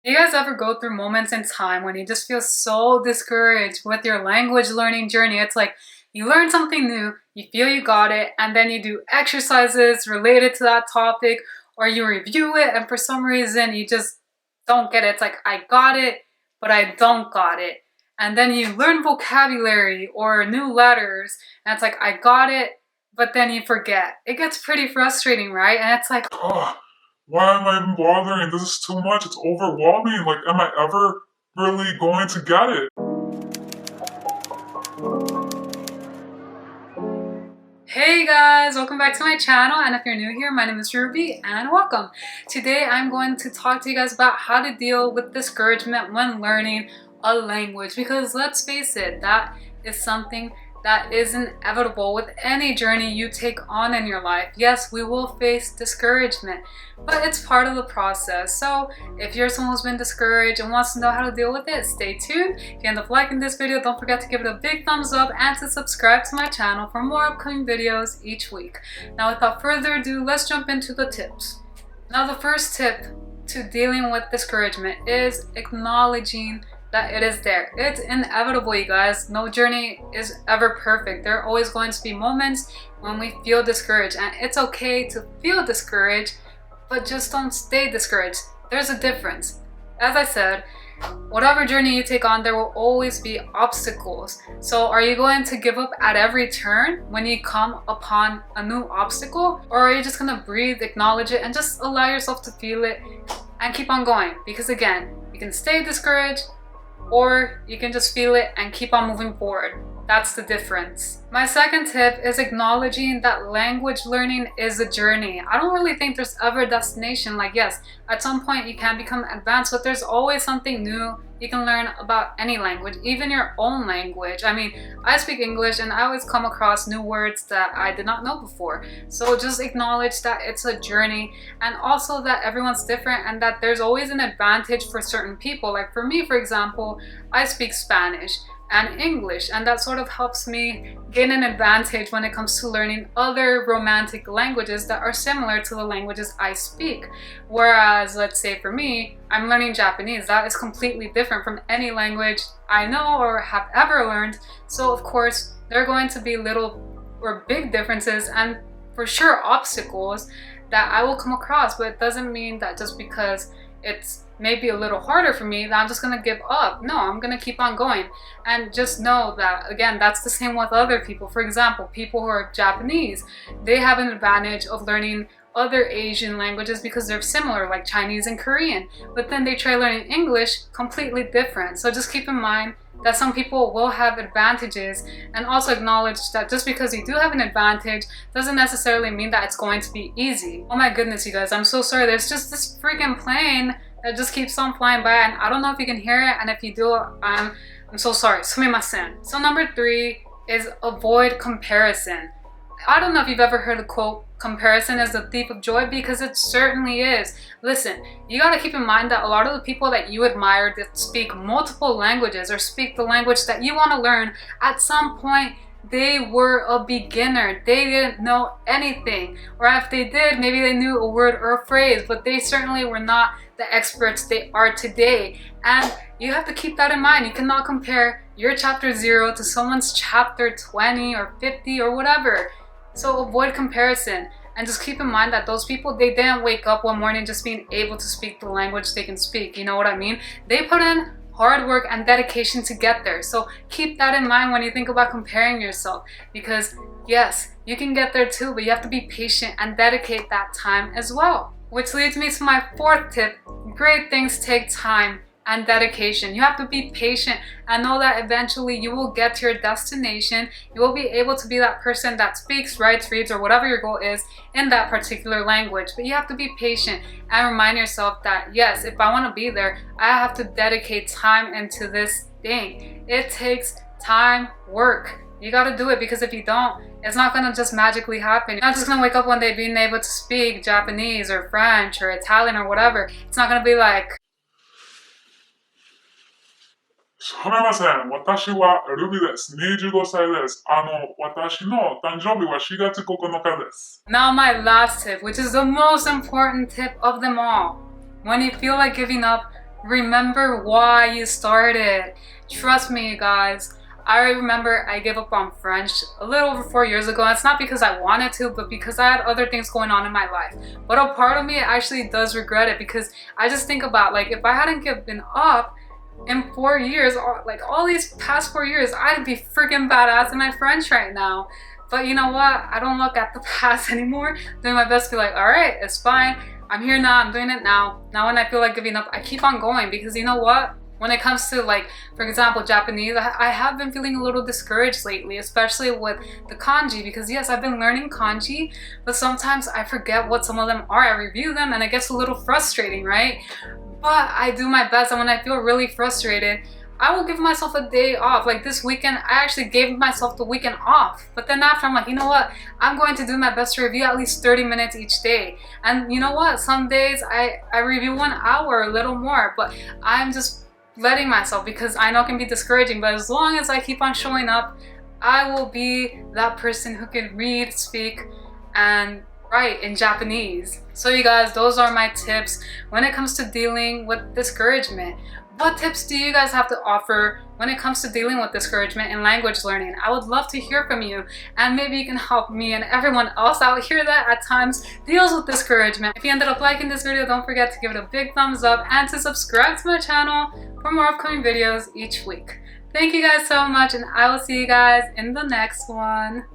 Do you guys ever go through moments in time when you just feel so discouraged with your language learning journey? It's like you learn something new, you feel you got it, and then you do exercises related to that topic, or you review it, and for some reason you just don't get it. It's like, I got it, but I don't got it. And then you learn vocabulary or new letters, and it's like, I got it, but then you forget. It gets pretty frustrating, right? And it's like, Ugh, why am I even bothering? This is too much. It's overwhelming. Like, am I ever really going to get it? hey guys, welcome back to my channel, and if you're new here, my name is Ruby and welcome. Today I'm going to talk to you guys about how to deal with discouragement when learning a language, because let's face it, that is something that is inevitable with any journey you take on in your life. Yes, we will face discouragement, but it's part of the process. So if you're someone who's been discouraged and wants to know how to deal with it, stay tuned. If you end up liking this video, don't forget to give it a big thumbs up and to subscribe to my channel for more upcoming videos each week. Now without further ado, let's jump into the tips. Now the first tip to dealing with discouragement is acknowledging that it is there. It's inevitable, you guys. No journey is ever perfect. There are always going to be moments when we feel discouraged, and it's okay to feel discouraged, but just don't stay discouraged. There's a difference. As I said, whatever journey you take on, there will always be obstacles. So are you going to give up at every turn when you come upon a new obstacle? Or are you just gonna breathe, acknowledge it, and just allow yourself to feel it and keep on going? Because again, you can stay discouraged, or you can just feel it and keep on moving forward. That's the difference. My second tip is acknowledging that language learning is a journey. I don't really think there's ever a destination. Like, yes, at some point you can become advanced, but there's always something new you can learn about any language, even your own language. I mean, I speak English and I always come across new words that I did not know before. So just acknowledge that it's a journey, and also that everyone's different and that there's always an advantage for certain people. Like for me, for example, I speak Spanish and English, and that sort of helps me gain an advantage when it comes to learning other romantic languages that are similar to the languages I speak. Whereas, let's say for me, I'm learning Japanese. That is completely different from any language I know or have ever learned. So of course, there are going to be little or big differences, and for sure obstacles that I will come across, but it doesn't mean that just because it's maybe a little harder for me that I'm just gonna give up. No, I'm gonna keep on going. And just know that, again, that's the same with other people. For example, people who are Japanese, they have an advantage of learning other Asian languages because they're similar, like Chinese and Korean. But then they try learning English, completely different. So just keep in mind that some people will have advantages, and also acknowledge that just because you do have an advantage doesn't necessarily mean that it's going to be easy. Oh my goodness, you guys, I'm so sorry. There's just this freaking plane that just keeps on flying by, and I don't know if you can hear it, and if you do, I'm so sorry. Sumimasen. So number 3 is avoid comparison. I don't know if you've ever heard the quote, comparison is the thief of joy, because it certainly is. Listen, you gotta keep in mind that a lot of the people that you admire that speak multiple languages or speak the language that you want to learn, at some point they were a beginner. They didn't know anything, or if they did, maybe they knew a word or a phrase, but they certainly were not the experts they are today. And you have to keep that in mind. You cannot compare your chapter 0 to someone's chapter 20 or 50 or whatever. So avoid comparison, and just keep in mind that those people, they didn't wake up one morning just being able to speak the language they can speak. You know what I mean? They put in hard work and dedication to get there. So keep that in mind when you think about comparing yourself, because yes, you can get there too, but you have to be patient and dedicate that time as well. Which leads me to my 4th tip. Great things take time and dedication. You have to be patient and know that eventually you will get to your destination. You will be able to be that person that speaks, writes, reads, or whatever your goal is in that particular language. But you have to be patient and remind yourself that yes, if I want to be there, I have to dedicate time into this thing. It takes time, work. You gotta do it, because if you don't, it's not gonna just magically happen. You're not just gonna wake up one day being able to speak Japanese or French or Italian or whatever. It's not gonna be like, すみません。私はルビです。25歳です。私の誕生日は4月9日です。now my last tip, which is the most important tip of them all. When you feel like giving up, Remember why you started. Trust me, guys. I remember I gave up on French a little over 4 years ago. It's not because I wanted to, but because I had other things going on in my life. But a part of me actually does regret it, because I just think about, like, if I hadn't given up in 4 years, like all these past 4 years, I'd be freaking badass in my French right now. But you know what? I don't look at the past anymore. I'm doing my best to be like, all right, it's fine. I'm here now. I'm doing it now. Now when I feel like giving up, I keep on going, because you know what? When it comes to, like, for example, Japanese, I have been feeling a little discouraged lately, especially with the kanji, because yes, I've been learning kanji, but sometimes I forget what some of them are. I review them and it gets a little frustrating, right? But I do my best, and when I feel really frustrated, I will give myself a day off. Like this weekend, I actually gave myself the weekend off. But then after, I'm like, you know what? I'm going to do my best to review at least 30 minutes each day. And you know what? Some days I review 1 hour, a little more, but I'm just letting myself, because I know it can be discouraging, but as long as I keep on showing up, I will be that person who can read, speak, and write in Japanese. So you guys, those are my tips when it comes to dealing with discouragement. What tips do you guys have to offer when it comes to dealing with discouragement in language learning? I would love to hear from you, and maybe you can help me and everyone else out here that at times deals with discouragement. If you ended up liking this video, don't forget to give it a big thumbs up and to subscribe to my channel for more upcoming videos each week. Thank you guys so much, and I will see you guys in the next one.